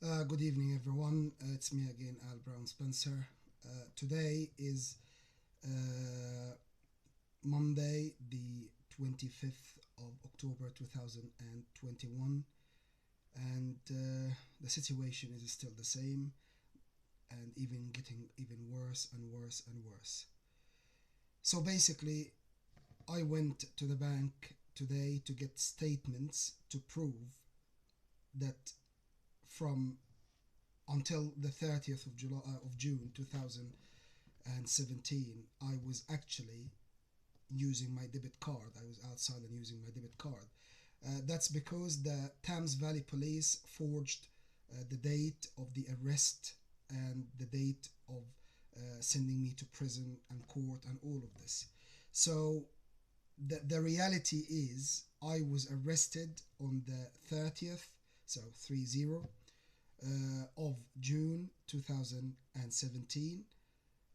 Good evening, everyone. It's me again, Al Brown Spencer. Today is uh, Monday, the 25th of October 2021, and the situation is still the same and even getting even worse and worse and worse. So basically, I went to the bank today to get statements to prove that from until the 30th of June 2017, I was actually using my debit card. I was outside and using my debit card. That's because the Thames Valley Police forged the date of the arrest and the date of sending me to prison and court and all of this. So the reality is I was arrested on the 30th, so 30, of June 2017,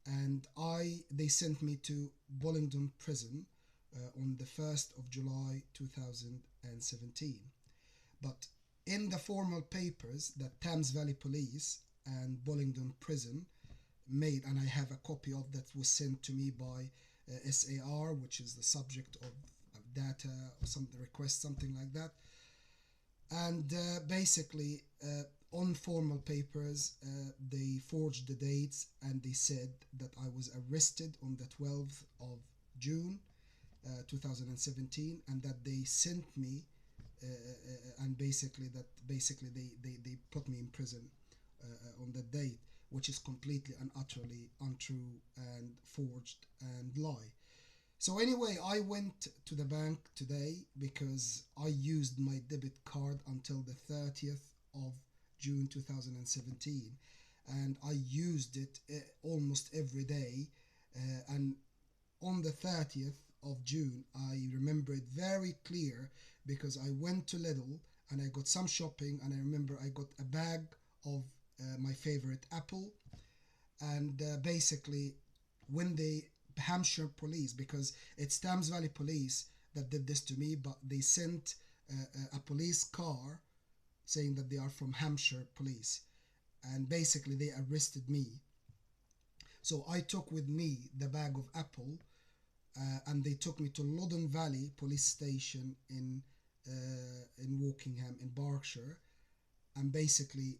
and they sent me to Bollingdon Prison on the 1st of July 2017. But in the formal papers that Thames Valley Police and Bollingdon Prison made, and I have a copy of that was sent to me by SAR, which is the subject of data or some request, something like that. And basically, on formal papers, they forged the dates and they said that I was arrested on the 12th of June 2017, and that they sent me and basically they put me in prison on that date, which is completely and utterly untrue and forged and lie. So anyway, I went to the bank today because I used my debit card until the 30th of June 2017, and I used it almost every day. And on the 30th of June, I remember it very clear because I went to Lidl and I got some shopping, and I remember I got a bag of my favorite apple, and basically when the Hampshire police, because it's Thames Valley Police that did this to me, but they sent a police car saying that they are from Hampshire Police, and basically they arrested me. So I took with me the bag of apple, and they took me to Loddon Valley Police Station in Wokingham in Berkshire, and basically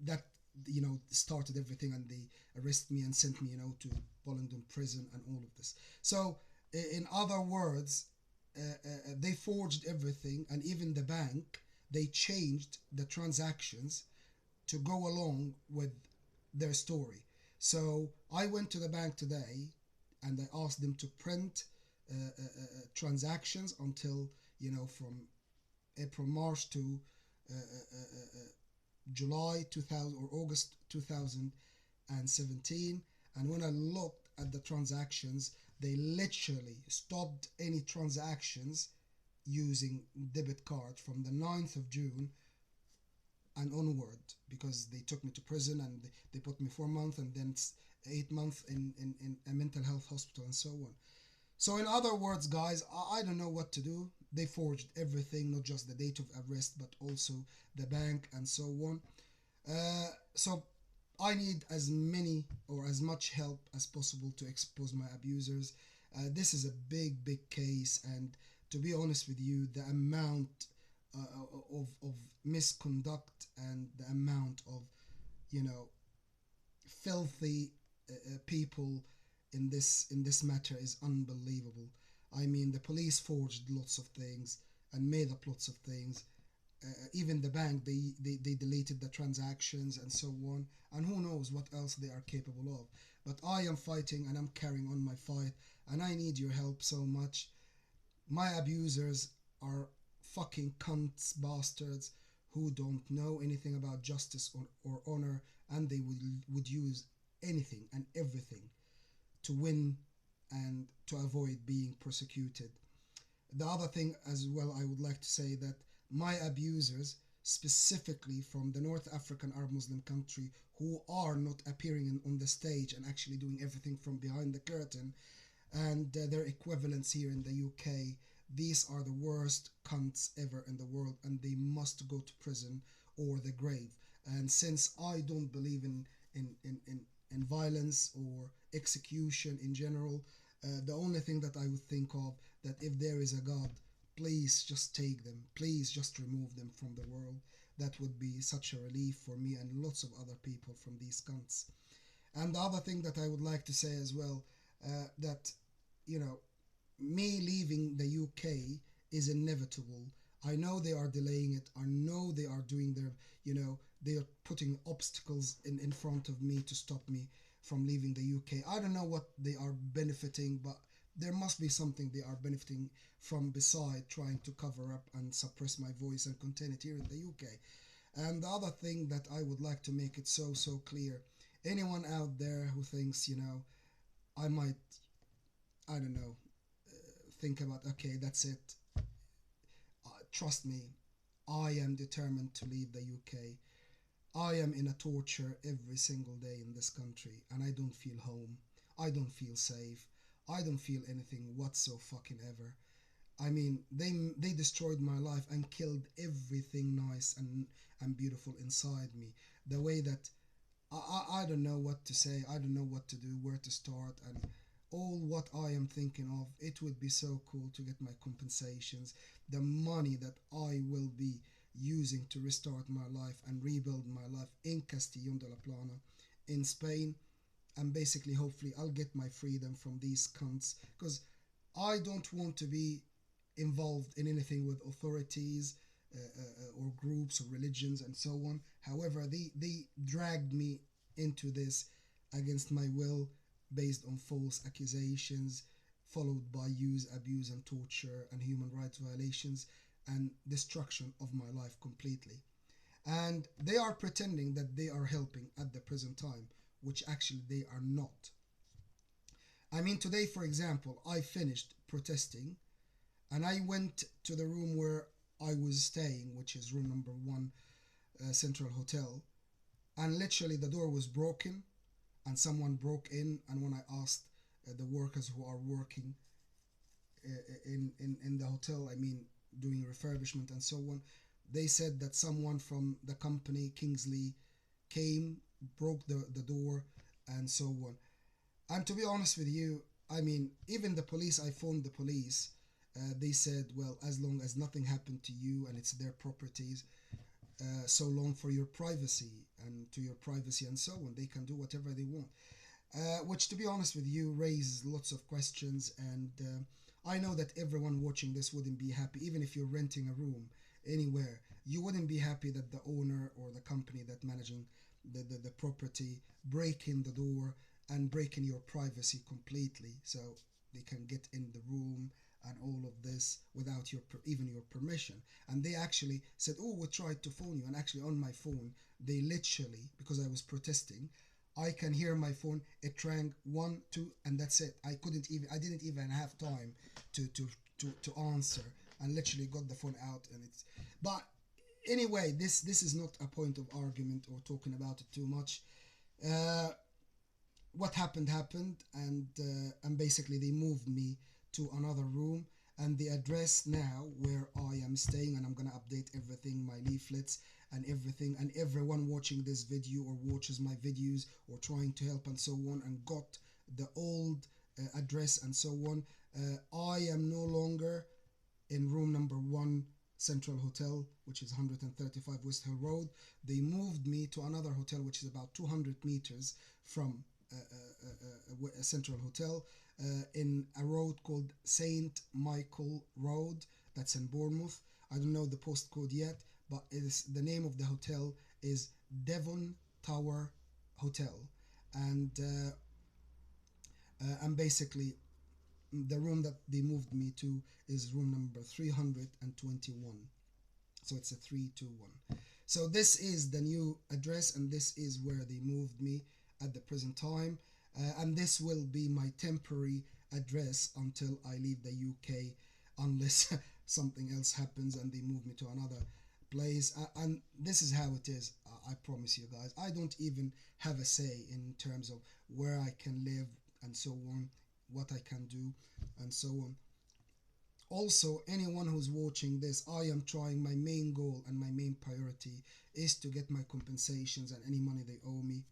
that started everything, and they arrested me and sent me to Bollingdon prison and all of this. So in other words, they forged everything, and even the bank, they changed the transactions to go along with their story. So I went to the bank today and I asked them to print transactions until from April, March to uh, uh, uh, July 2000 or August 2017. And when I looked at the transactions, they literally stopped any transactions using debit card from the 9th of June and onward, because they took me to prison and they put me 4 months and then 8 months in a mental health hospital and so on. So in other words, guys, I don't know what to do. They forged everything, not just the date of arrest, but also the bank and so on. So I need as many or as much help as possible to expose my abusers. This is a big case, and to be honest with you, the amount of misconduct and the amount of you know filthy people in this matter is unbelievable. I mean, the police forged lots of things and made up lots of things. Even the bank, they deleted the transactions and so on, and who knows what else they are capable of. But I am fighting and I'm carrying on my fight, and I need your help so much. My abusers are fucking cunts, bastards, who don't know anything about justice or honor, and they would use anything and everything to win and to avoid being persecuted. The other thing as well, I would like to say that my abusers, specifically from the North African Arab Muslim country, who are not appearing on the stage and actually doing everything from behind the curtain, and their equivalents here in the UK, these are the worst cunts ever in the world, and they must go to prison or the grave. And since I don't believe in violence or execution in general, the only thing that I would think of, that if there is a God, please just take them, please just remove them from the world. That would be such a relief for me and lots of other people from these cunts. And the other thing that I would like to say as well, that, you know, me leaving the UK is inevitable. I know they are delaying it. I know they are doing their, they are putting obstacles in front of me to stop me from leaving the UK. I don't know what they are benefiting, but there must be something they are benefiting from beside trying to cover up and suppress my voice and contain it here in the UK. And the other thing that I would like to make it so clear, anyone out there who thinks, I might, I don't know, think about, okay, that's it. Trust me, I am determined to leave the UK. I am in a torture every single day in this country, and I don't feel home. I don't feel safe. I don't feel anything whatsoever fucking ever. I mean, they destroyed my life and killed everything nice and beautiful inside me. The way that I don't know what to say. I don't know what to do, where to start, and all what I am thinking of. It would be so cool to get my compensations, the money that I will be using to restart my life and rebuild my life in Castellón de la Plana, in Spain, and basically, hopefully, I'll get my freedom from these cunts, because I don't want to be involved in anything with authorities, or groups or religions and so on. However, they dragged me into this against my will, based on false accusations, followed by use, abuse, and torture, and human rights violations, and destruction of my life completely. And they are pretending that they are helping at the present time, which actually they are not. I mean, today, for example, I finished protesting and I went to the room where I was staying, which is room number one, Central Hotel, and literally the door was broken and someone broke in. And when I asked the workers who are working in the hotel, I mean, doing refurbishment and so on, they said that someone from the company, Kingsley, came, broke the door, and so on. And to be honest with you, I mean, even the police, I phoned the police. They said, well, as long as nothing happened to you and it's their properties, so long for your privacy and to your privacy and so on, they can do whatever they want. Which, to be honest with you, raises lots of questions. And I know that everyone watching this wouldn't be happy, even if you're renting a room anywhere. You wouldn't be happy that the owner or the company that managing the property break in the door and break in your privacy completely, so they can get in the room and all of this without even your permission. And they actually said, oh, we tried to phone you. And actually on my phone, they literally, because I was protesting, I can hear my phone, it rang one, two, and that's it. I didn't even have time to answer, and literally got the phone out. And it's, but anyway, this is not a point of argument or talking about it too much. What happened, and basically they moved me to another room, and the address now where I am staying, and I'm gonna update everything, my leaflets and everything, and everyone watching this video or watches my videos or trying to help and so on, and got the old address and so on. I am no longer in room number one, Central Hotel, which is 135 West Hill Road. They moved me to another hotel which is about 200 meters from Central Hotel, in a road called Saint Michael Road. That's in Bournemouth. I don't know the postcode yet, but it is, the name of the hotel is Devon Tower Hotel. And basically the room that they moved me to is room number 321. So it's a 321. So this is the new address, and this is where they moved me at the present time. And this will be my temporary address until I leave the UK, unless something else happens and they move me to another place. And this is how it is. I promise you guys, I don't even have a say in terms of where I can live and so on, what I can do and so on. Also, anyone who's watching this, I am trying. My main goal and my main priority is to get my compensations and any money they owe me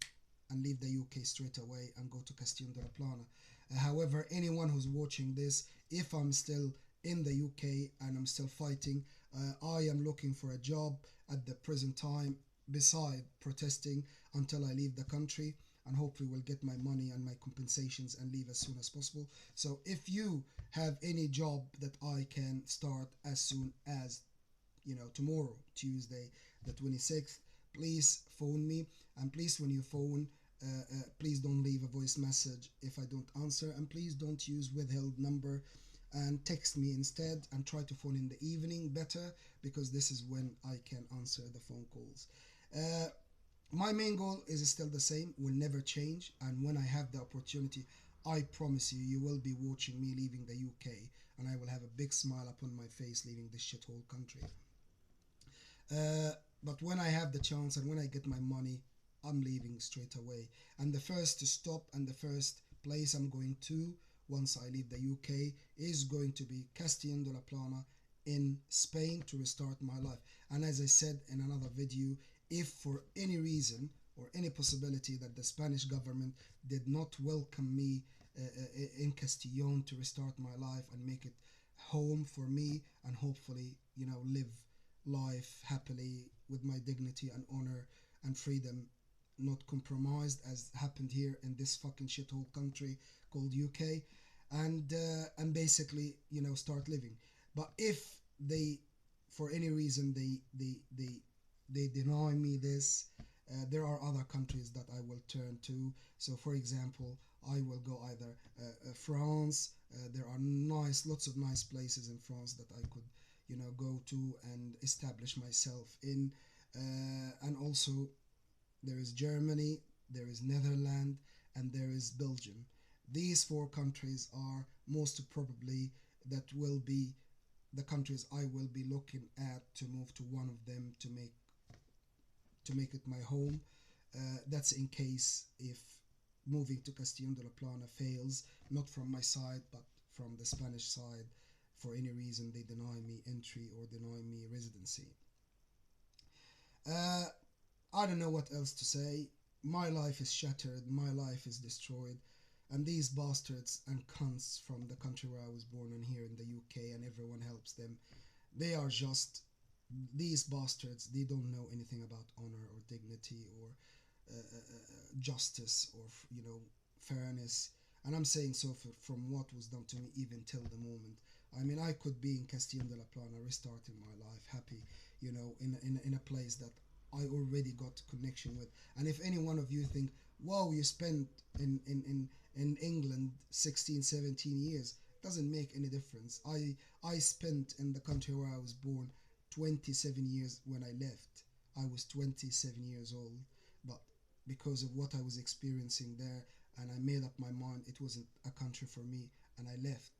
and leave the UK straight away and go to Castellón de la Plana. However, anyone who's watching this, if I'm still in the UK and I'm still fighting, I am looking for a job at the present time beside protesting until I leave the country, and hopefully will get my money and my compensations and leave as soon as possible. So if you have any job that I can start as soon as, tomorrow, Tuesday the 26th, please phone me. And please, when you phone, please don't leave a voice message if I don't answer, and please don't use withheld number, and text me instead, and try to phone in the evening better, because this is when I can answer the phone calls. uh, my main goal is still the same, will never change, and when I have the opportunity, I promise you, you will be watching me leaving the UK, and I will have a big smile upon my face leaving this shithole country. Uh, but when I have the chance and when I get my money, I'm leaving straight away. And the first to stop and the first place I'm going to once I leave the UK is going to be Castellón de la Plana in Spain to restart my life. And as I said in another video, if for any reason or any possibility that the Spanish government did not welcome me in Castellón to restart my life and make it home for me, and hopefully, live life happily with my dignity and honor and freedom not compromised as happened here in this fucking shithole country called UK, and basically, start living. But if they, for any reason, they deny me this, there are other countries that I will turn to. So, for example, I will go either France. There are lots of nice places in France that I could, go to and establish myself in. And also, there is Germany, there is Netherlands, and there is Belgium. These four countries are most probably that will be the countries I will be looking at to move to one of them to make it my home. That's in case if moving to Castellón de la Plana fails, not from my side, but from the Spanish side. For any reason, they deny me entry or deny me residency. Uh, I don't know what else to say. My life is shattered, my life is destroyed, and these bastards and cunts from the country where I was born and here in the UK, and everyone helps them, they are just, these bastards, they don't know anything about honor or dignity or justice or, fairness. And I'm saying so from what was done to me even till the moment. I mean, I could be in Castellón de la Plana restarting my life happy, in a place that I already got connection with. And if any one of you think, wow, you spent in England 16, 17 years, doesn't make any difference. I spent in the country where I was born 27 years when I left. I was 27 years old, but because of what I was experiencing there, and I made up my mind it wasn't a country for me, and I left.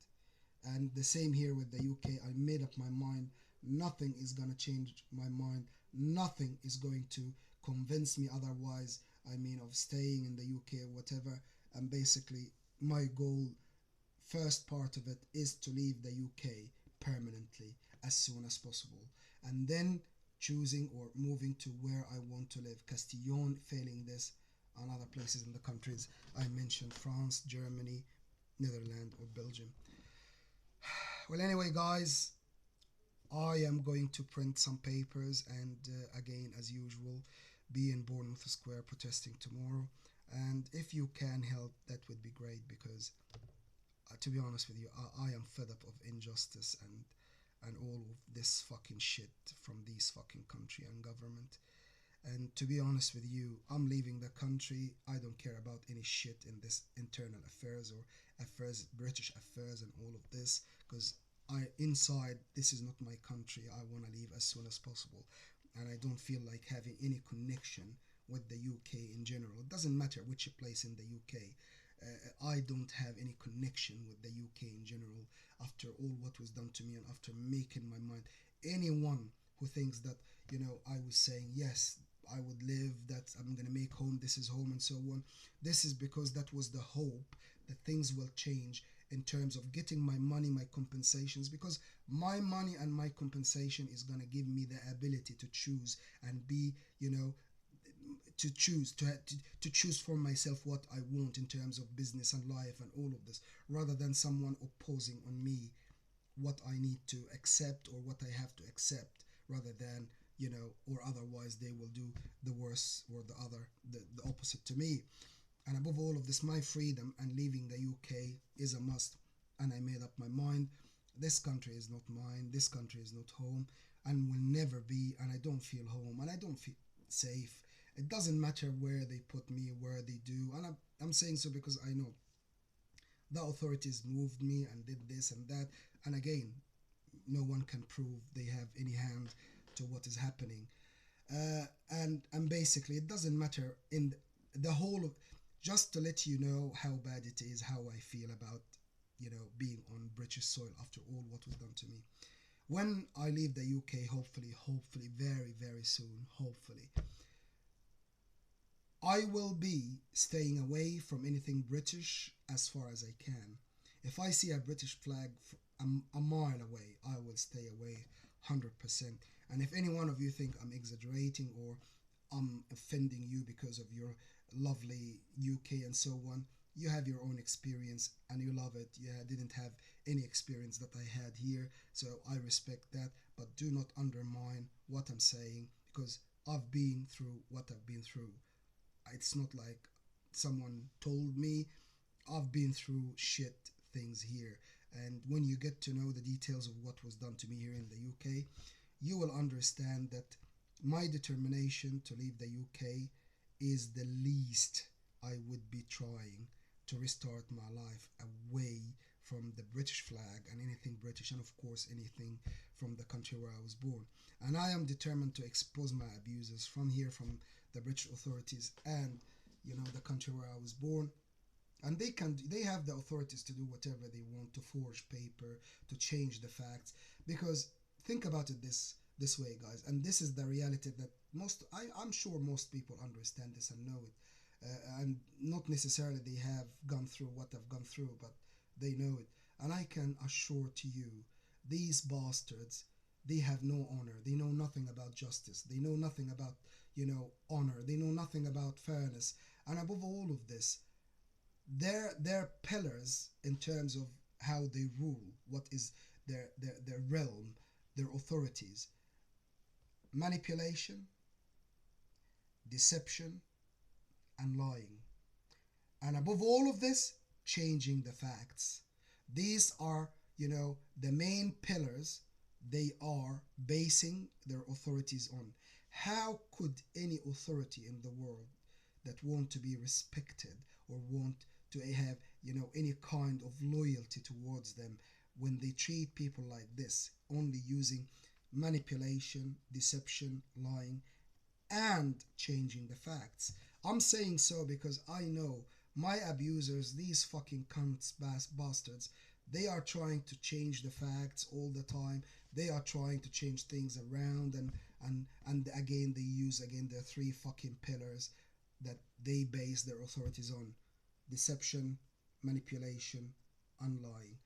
And the same here with the UK. I made up my mind. Nothing is gonna change my mind. Nothing is going to convince me otherwise. I mean, of staying in the UK or whatever. And basically, my goal, first part of it, is to leave the UK permanently as soon as possible, and then choosing or moving to where I want to live. Castellón, failing this, and other places in the countries I mentioned: France, Germany, Netherlands, or Belgium. Well, anyway, guys, I am going to print some papers and, again, as usual, be in Bournemouth Square protesting tomorrow. And if you can help, that would be great, because, to be honest with you, I am fed up of injustice and all of this fucking shit from these fucking country and government. And to be honest with you, I'm leaving the country. I don't care about any shit in this internal affairs or affairs, British affairs, and all of this, because inside, this is not my country. I want to leave as soon as possible, and I don't feel like having any connection with the UK in general. It doesn't matter which place in the UK. I don't have any connection with the UK in general after all what was done to me and after making my mind. Anyone who thinks that, I was saying yes, I would live, that I'm gonna make home, this is home, and so on. This is because that was the hope that things will change in terms of getting my money, my compensations, because my money and my compensation is going to give me the ability to choose and be, to choose to choose for myself what I want in terms of business and life and all of this, rather than someone opposing on me what I need to accept or what I have to accept, rather than, or otherwise they will do the worst or the opposite to me. And above all of this, my freedom and leaving the UK is a must. And I made up my mind. This country is not mine. This country is not home and will never be. And I don't feel home and I don't feel safe. It doesn't matter where they put me, where they do. And I'm saying so because I know the authorities moved me and did this and that. And again, no one can prove they have any hand to what is happening. And basically, it doesn't matter in the whole of, just to let you know how bad it is, how I feel about, being on British soil after all what was done to me. When I leave the UK, hopefully, very, very soon, hopefully, I will be staying away from anything British as far as I can. If I see a British flag a mile away, I will stay away 100%. And if any one of you think I'm exaggerating or I'm offending you because of your lovely UK and so on, you have your own experience and you love it. You didn't have any experience that I had here, so I respect that. But do not undermine what I'm saying because I've been through what I've been through. It's not like someone told me. I've been through shit things here. And when you get to know the details of what was done to me here in the UK, you will understand that my determination to leave the UK is the least I would be trying to restart my life away from the British flag and anything British, and of course anything from the country where I was born. And I am determined to expose my abusers from here, from the British authorities and, the country where I was born. And they have the authorities to do whatever they want, to forge paper, to change the facts. Because think about it this way, guys, and this is the reality that I'm sure most people understand this and know it, and not necessarily they have gone through what I've gone through, but they know it. And I can assure to you, these bastards, they have no honor. They know nothing about justice. They know nothing about, honor. They know nothing about fairness. And above all of this, their pillars in terms of how they rule, what is their realm, their authorities: manipulation, deception, and lying. And above all of this, changing the facts. These are, the main pillars they are basing their authorities on. How could any authority in the world that want to be respected or want to have, any kind of loyalty towards them, when they treat people like this, only using manipulation, deception, lying, and changing the facts? I'm saying so because I know my abusers, these fucking cunts, bastards, they are trying to change the facts all the time. They are trying to change things around, and again they use again their three fucking pillars that they base their authorities on: deception, manipulation, and lying.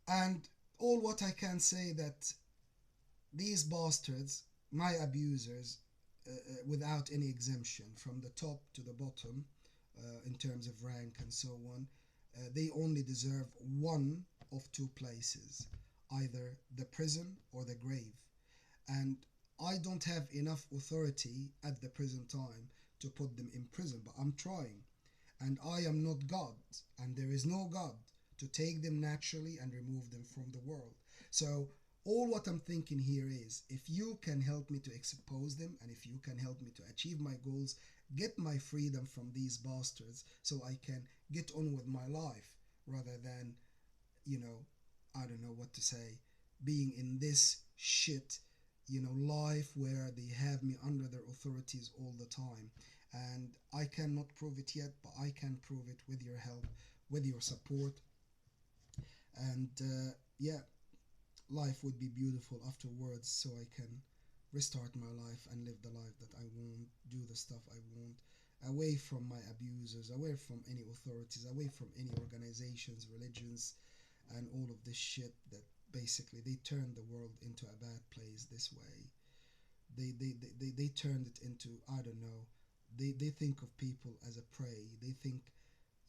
And all what I can say that these bastards, my abusers, without any exemption, from the top to the bottom, in terms of rank and so on, they only deserve one of two places: either the prison or the grave. And I don't have enough authority at the present time to put them in prison, but I'm trying. And I am not God, and there is no God to take them naturally and remove them from the world. So all what I'm thinking here is, if you can help me to expose them, and if you can help me to achieve my goals, get my freedom from these bastards so I can get on with my life, rather than, I don't know what to say, being in this shit, life where they have me under their authorities all the time. And I cannot prove it yet, but I can prove it with your help, with your support. And yeah, life would be beautiful afterwards, so I can restart my life and live the life that I want, do the stuff I want, away from my abusers, away from any authorities, away from any organizations, religions, and all of this shit that basically they turned the world into a bad place this way. They turned it into, I don't know, they think of people as a prey. They think,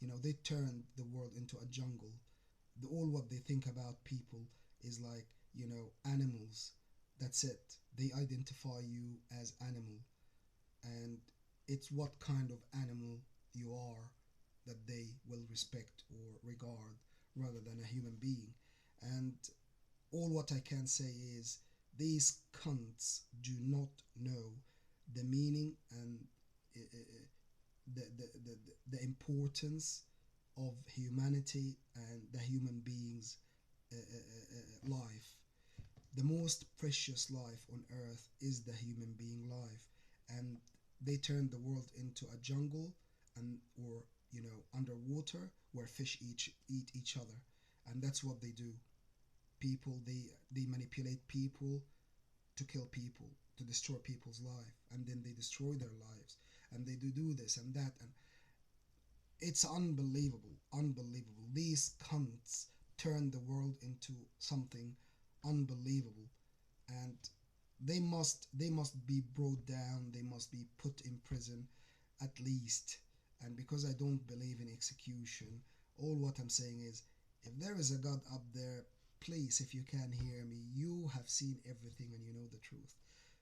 they turned the world into a jungle. All what they think about people is like, animals. That's it. They identify you as animal, and it's what kind of animal you are that they will respect or regard rather than a human being. And all what I can say is these cunts do not know the meaning and the importance of humanity and the human being's life. The most precious life on earth is the human being life, and they turn the world into a jungle, and or underwater where fish eat each other, and that's what they do. People, they manipulate people to kill people, to destroy people's life, and then they destroy their lives, and they do this and that, and it's unbelievable, unbelievable. These cunts turn the world into something unbelievable, and they must be brought down. They must be put in prison, at least. And because I don't believe in execution, all what I'm saying is, if there is a God up there, please, if you can hear me, you have seen everything and you know the truth.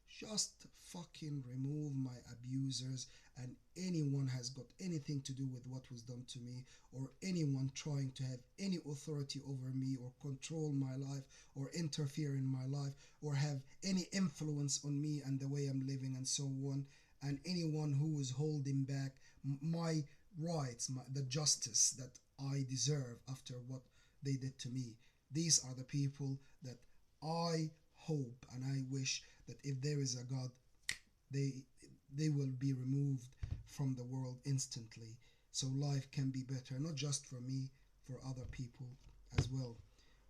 Just fucking remove my abusers, and anyone has got anything to do with what was done to me, or anyone trying to have any authority over me or control my life or interfere in my life or have any influence on me and the way I'm living and so on, and anyone who is holding back my rights, the justice that I deserve after what they did to me. These are the people that I hope and I wish that if there is a God, they they will be removed from the world instantly, so life can be better, not just for me, for other people as well.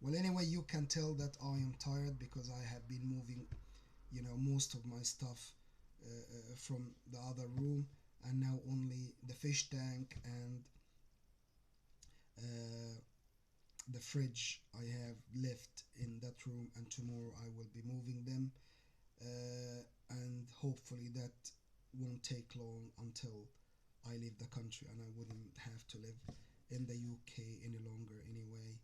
Well, anyway, you can tell that I am tired because I have been moving, most of my stuff from the other room, and now only the fish tank and uh, the fridge I have left in that room, and tomorrow I will be moving them, and hopefully that won't take long until I leave the country and I wouldn't have to live in the UK any longer anyway.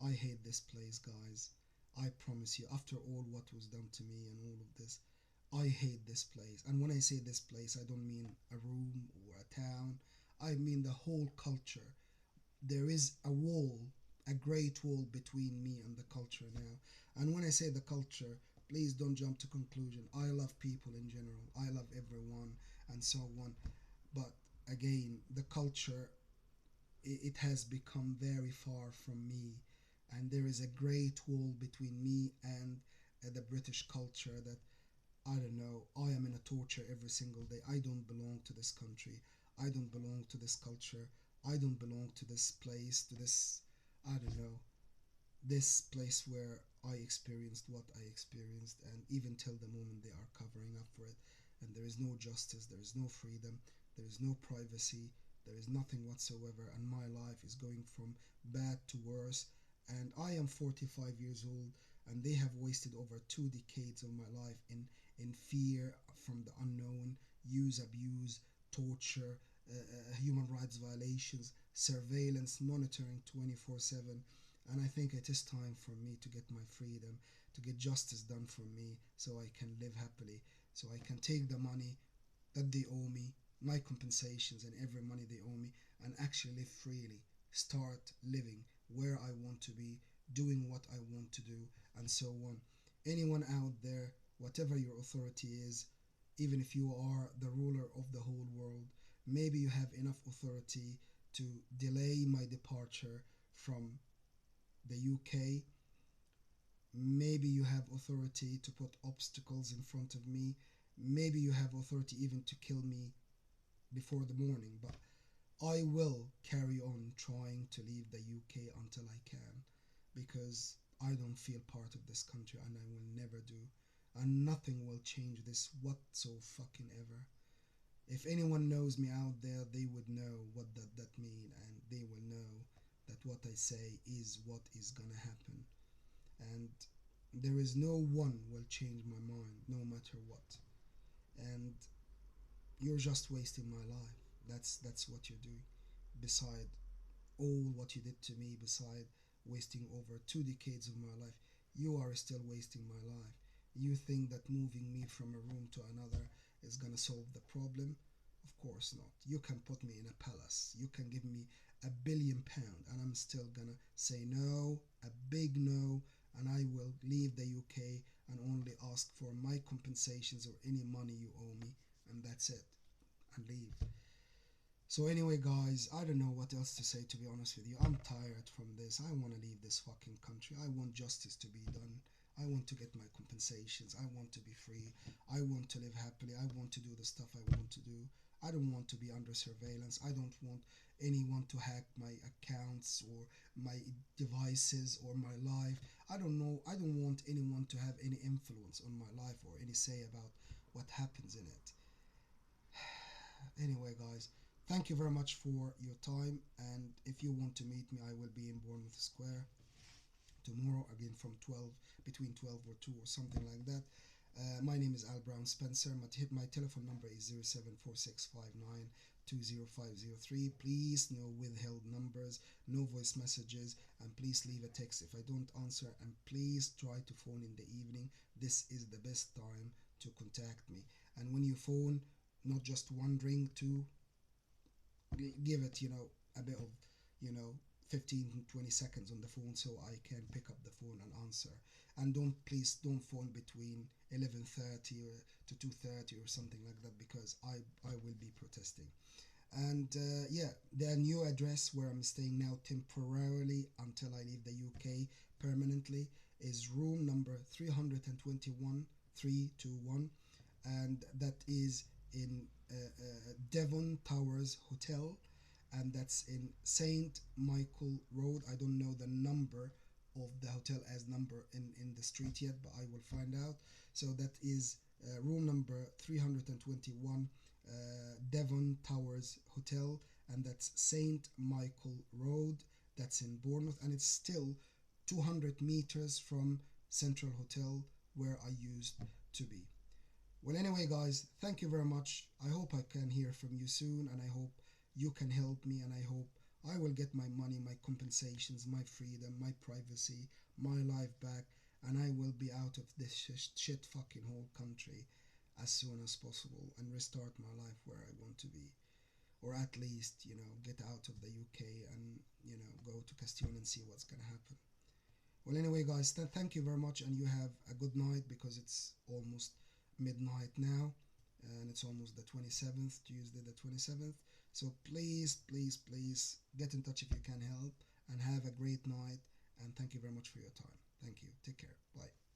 I hate this place, guys. I promise you, after all what was done to me and all of this, I hate this place. And when I say this place, I don't mean a room or a town, I mean the whole culture. There is a wall, a great wall between me and the culture now. And when I say the culture, please don't jump to conclusion. I love people in general. I love everyone and so on. But again, the culture, it has become very far from me, and there is a great wall between me and the British culture that, I don't know, I am in a torture every single day. I don't belong to this country. I don't belong to this culture. I don't belong to this place, to this, I don't know, this place where I experienced what I experienced, and even till the moment they are covering up for it. And there is no justice, there is no freedom, there is no privacy, there is nothing whatsoever, and my life is going from bad to worse. And I am 45 years old, and they have wasted over 2 decades of my life in fear from the unknown, use, abuse, torture, human rights violations, surveillance, monitoring 24/7. And I think it is time for me to get my freedom, to get justice done for me, so I can live happily, so I can take the money that they owe me, my compensations and every money they owe me, and actually live freely, start living where I want to be, doing what I want to do, and so on. Anyone out there, whatever your authority is, even if you are the ruler of the whole world, maybe you have enough authority to delay my departure from the UK. Maybe you have authority to put obstacles in front of me. Maybe you have authority even to kill me before the morning, but I will carry on trying to leave the UK until I can, because I don't feel part of this country and I will never do. And nothing will change this whatso fucking ever. If anyone knows me out there, they would know what that mean, and they will know that what I say is what is gonna happen. And there is no one will change my mind, no matter what. And you're just wasting my life. That's what you're doing. Beside all what you did to me, beside wasting over 2 decades of my life, you are still wasting my life. You think that moving me from a room to another is gonna solve the problem? Of course not. You can put me in a palace. You can give me £1 billion, and I'm still gonna say no, a big no, and I will leave the UK and only ask for my compensations or any money you owe me, and that's it, and leave. So anyway, guys, I don't know what else to say, to be honest with you. I'm tired from this. I want to leave this fucking country. I want justice to be done. I want to get my compensations. I want to be free. I want to live happily. I want to do the stuff I want to do. I don't want to be under surveillance. I don't want anyone to hack my accounts or my devices or my life. I don't know. I don't want anyone to have any influence on my life or any say about what happens in it. Anyway, guys, thank you very much for your time. And if you want to meet me, I will be in Bournemouth Square tomorrow again from 12, between 12 or 2 or something like that. My name is Al Brown Spencer. My telephone number is 074659 Please, no withheld numbers, no voice messages, and please leave a text if I don't answer. And please try to phone in the evening. This is the best time to contact me. And when you phone, not just one ring, two, give it, a bit of, you know, 15 to 20 seconds on the phone so I can pick up the phone and answer. And please don't phone between 11:30 to 2:30 or something like that, because I will be protesting. And yeah, the new address where I'm staying now temporarily until I leave the UK permanently is room number 321 321, and that is in Devon Towers Hotel, and that's in Saint Michael Road. I don't know the number of the hotel as number in the street yet, but I will find out. So that is room number 321, Devon Towers Hotel, and that's Saint Michael Road. That's in Bournemouth, and it's still 200 meters from Central Hotel where I used to be. Well, anyway, guys, thank you very much. I hope I can hear from you soon, and I hope you can help me, and I hope I will get my money, my compensations, my freedom, my privacy, my life back, and I will be out of this shit fucking whole country as soon as possible and restart my life where I want to be. Or at least, get out of the UK and, go to Castile and see what's gonna happen. Well, anyway, guys, thank you very much, and you have a good night, because it's almost midnight now, and it's almost the 27th, Tuesday the 27th. So please, please, please get in touch if you can help, and have a great night, and thank you very much for your time. Thank you. Take care. Bye.